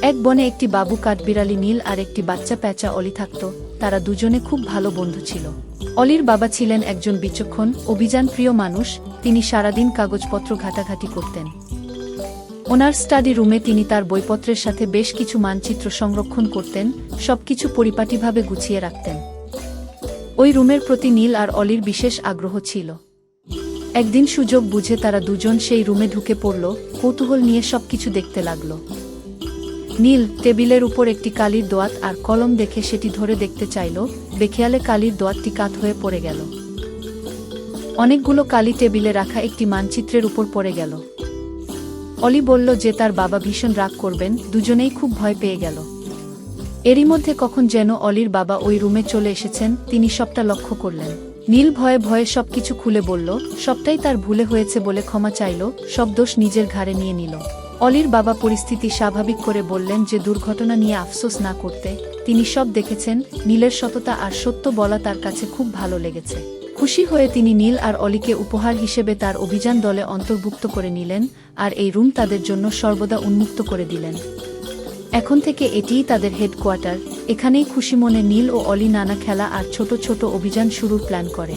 এক বনে একটি বাবু কাঠবিড়ালি নীল আর একটি বাচ্চা প্যাঁচা অলি থাকত। তারা দুজনে খুব ভালো বন্ধু ছিল। অলির বাবা ছিলেন একজন বিচক্ষণ, অভিযানপ্রিয় মানুষ। তিনি সারাদিন কাগজপত্র ঘাটাঘাটি করতেন। ওনার স্টাডি রুমে তিনি তার বইপত্রের সাথে বেশ কিছু মানচিত্র সংরক্ষণ করতেন, সবকিছু পরিপাটিভাবে গুছিয়ে রাখতেন। ওই রুমের প্রতি নীল আর অলির বিশেষ আগ্রহ ছিল। একদিন সুযোগ বুঝে তারা দুজন সেই রুমে ঢুকে পড়ল, কৌতূহল নিয়ে সবকিছু দেখতে লাগল। নীল টেবিলের উপর একটি কালির দোয়াত আর কলম দেখে সেটি ধরে দেখতে চাইল। বেখেয়ালে কালির দোয়াতটি কাত হয়ে পড়ে গেল। অনেকগুলো কালি টেবিলে রাখা একটি মানচিত্রের উপর পড়ে গেল। অলি বলল যে তার বাবা ভীষণ রাগ করবেন। দুজনেই খুব ভয় পেয়ে গেল। এরই মধ্যে কখন যেন অলির বাবা ওই রুমে চলে এসেছেন। তিনি সবটা লক্ষ্য করলেন। নীল ভয়ে ভয়ে সবকিছু খুলে বলল, সবটাই তার ভুলে হয়েছে বলে ক্ষমা চাইল, সব দোষ নিজের ঘাড়ে নিয়ে নিল। অলির বাবা পরিস্থিতি স্বাভাবিক করে বললেন যে দুর্ঘটনা নিয়ে আফসোস না করতে। তিনি সব দেখেছেন। নীলের সততা আর সত্য বলা তার কাছে খুব ভালো লেগেছে। খুশি হয়ে তিনি নীল আর অলিকে উপহার হিসেবে তার অভিযান দলে অন্তর্ভুক্ত করে নিলেন আর এই রুম তাদের জন্য সর্বদা উন্মুক্ত করে দিলেন। এখন থেকে এটিই তাদের হেডকোয়ার্টার। এখানেই খুশি মনে নীল ও অলি নানা খেলা আর ছোট ছোট অভিযান শুরুর প্ল্যান করে।